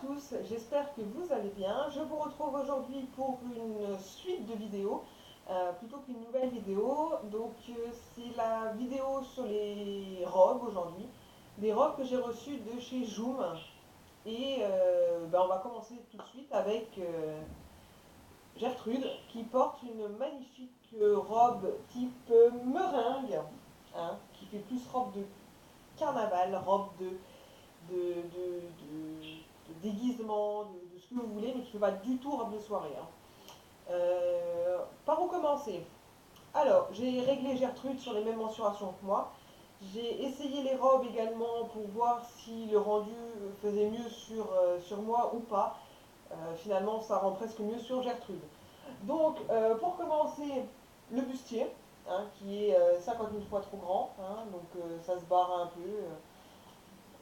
tous, j'espère que vous allez bien. Je vous retrouve aujourd'hui pour une suite de vidéos, plutôt qu'une nouvelle vidéo. C'est la vidéo sur les robes aujourd'hui, des robes que j'ai reçues de chez Joom. On va commencer tout de suite avec Gertrude qui porte une magnifique robe type meringue, hein, qui fait plus robe de carnaval, robe de déguisement, de ce que vous voulez, mais qui ne fait pas du tout robe de soirée, hein. Par où commencer? Alors, j'ai réglé Gertrude sur les mêmes mensurations que moi. J'ai essayé les robes également pour voir si le rendu faisait mieux sur moi ou pas. Finalement, ça rend presque mieux sur Gertrude. Pour commencer, le bustier, hein, qui est 51 fois trop grand, hein, ça se barre un peu.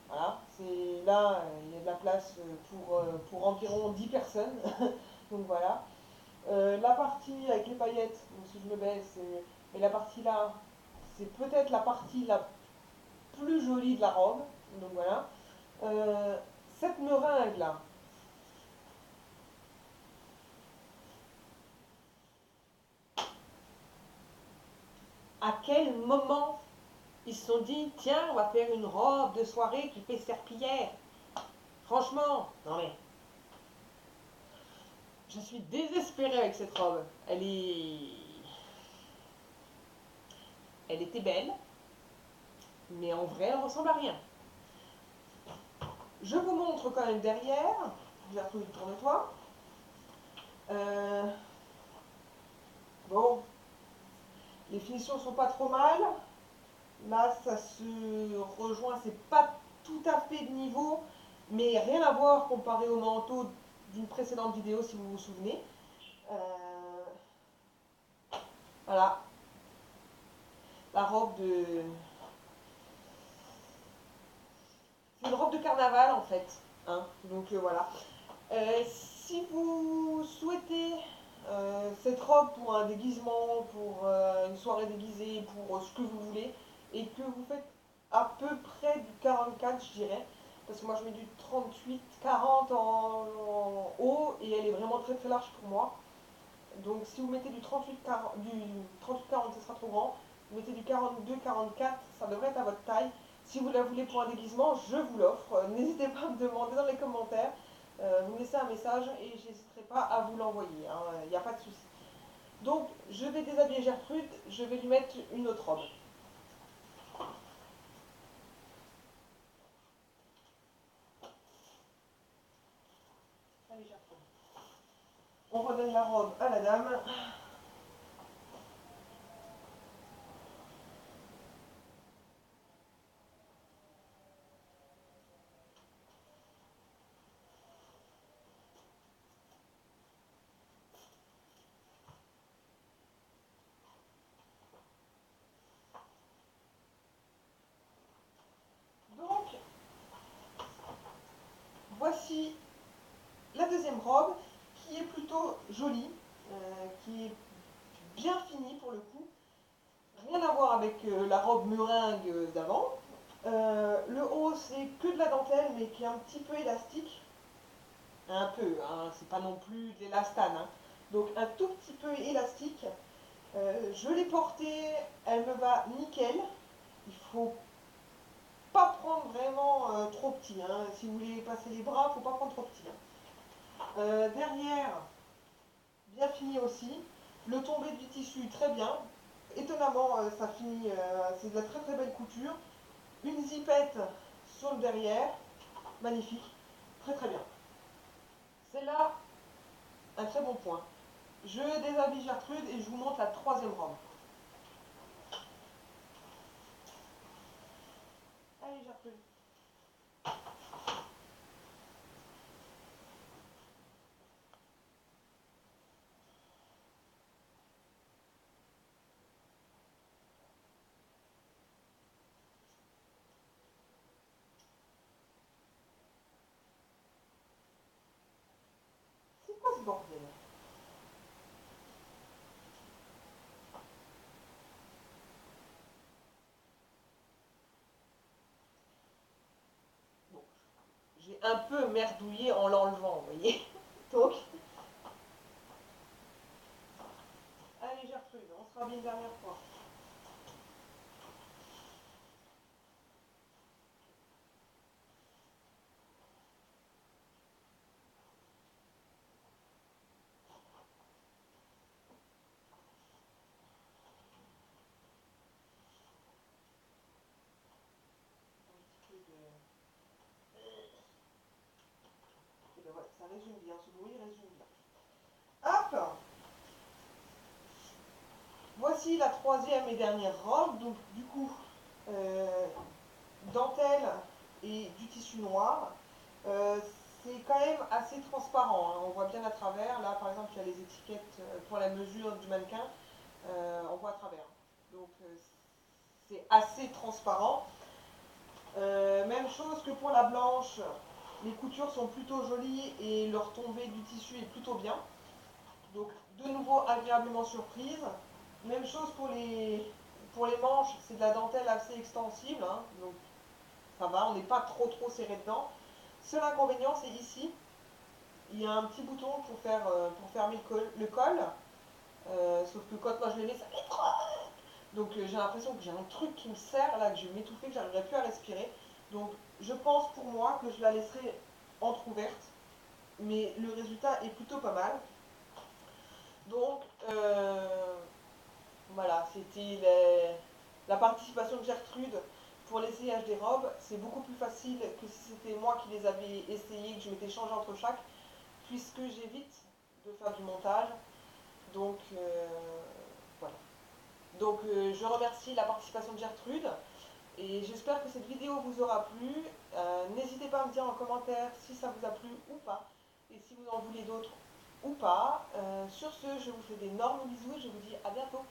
Voilà, c'est là, il y a de la place pour environ 10 personnes. Donc voilà. La partie avec les paillettes, donc si je me baisse, mais la partie là, c'est peut-être la partie la plus jolie de la robe. Donc voilà. Euh, cette meringue là, à quel moment ils se sont dit, tiens, on va faire une robe de soirée qui fait serpillière? Franchement, non mais, je suis désespérée avec cette robe. Elle était belle, mais en vrai, elle ressemble à rien. Je vous montre quand même derrière. Gertrude, tourne-toi. Euh, bon, les finitions sont pas trop mal. Là, ça se rejoint, c'est pas tout à fait de niveau, mais rien à voir comparé au manteau d'une précédente vidéo, si vous vous souvenez. Euh, voilà, la robe de... C'est une robe de carnaval en fait, hein. Voilà. Si vous souhaitez cette robe pour un déguisement, pour une soirée déguisée, pour ce que vous voulez, et que vous faites à peu près du 44, je dirais, parce que moi je mets du 38-40 en haut, et elle est vraiment très très large pour moi. Donc si vous mettez du 38-40, ce sera trop grand. Vous mettez du 42-44, ça devrait être à votre taille. Si vous la voulez pour un déguisement, je vous l'offre. N'hésitez pas à me demander dans les commentaires. Vous me laissez un message et j'hésiterai pas à vous l'envoyer, hein. Il n'y a pas de souci. Donc je vais déshabiller Gertrude, je vais lui mettre une autre robe. Allez Gertrude. On redonne la robe à la dame. Donc voici la deuxième robe qui est plutôt jolie, qui est bien finie pour le coup. Rien à voir avec la robe meringue d'avant. Le haut, c'est que de la dentelle, mais qui est un petit peu élastique. Un peu, hein, c'est pas non plus de l'élastane, hein. Donc un tout petit peu élastique. Je l'ai portée, elle me va nickel. Il faut pas prendre vraiment trop petit, hein. Si vous voulez passer les bras, il faut pas prendre trop petit, hein. Derrière, bien fini aussi. Le tombé du tissu, très bien. Étonnamment, ça finit, c'est de la très très belle couture. Une zipette sur le derrière, magnifique, très très bien. C'est là un très bon point. Je déshabille Gertrude et je vous montre la troisième robe. Allez Gertrude. C'est quoi ce bordel? j'ai un peu merdouillé en l'enlevant, vous voyez. Donc, allez Gertrude, on se rhabille une dernière fois. Un petit peu de... Et ben voilà, ça résume bien, ce bruit résume bien. Hop, voici la troisième et dernière robe. Donc du coup, euh, dentelle et du tissu noir. Euh, c'est quand même assez transparent, hein. On voit bien à travers. Là, par exemple, il y a les étiquettes pour la mesure du mannequin. On voit à travers. Donc, c'est assez transparent. Même chose que pour la blanche. Les coutures sont plutôt jolies et leur tombée du tissu est plutôt bien. Donc, de nouveau, agréablement surprise. Même chose pour les manches. C'est de la dentelle assez extensible, hein. Donc, ça va, on n'est pas trop serré dedans. Seul inconvénient, c'est ici, il y a un petit bouton pour fermer le col. Sauf que quand moi je le mets, ça fait trop. Donc j'ai l'impression que j'ai un truc qui me serre, là, que je vais m'étouffer, que j'arriverai plus à respirer. Donc je pense pour moi que je la laisserai entrouverte. Mais le résultat est plutôt pas mal. Donc voilà, c'était la participation de Gertrude pour l'essayage des robes. C'est beaucoup plus facile que si c'était moi qui les avais essayées, que je m'étais changé entre chaque, puisque j'évite de faire du montage. Donc voilà. Donc je remercie la participation de Gertrude et j'espère que cette vidéo vous aura plu. N'hésitez pas à me dire en commentaire si ça vous a plu ou pas et si vous en voulez d'autres ou pas. Sur ce, je vous fais d'énormes bisous et je vous dis à bientôt.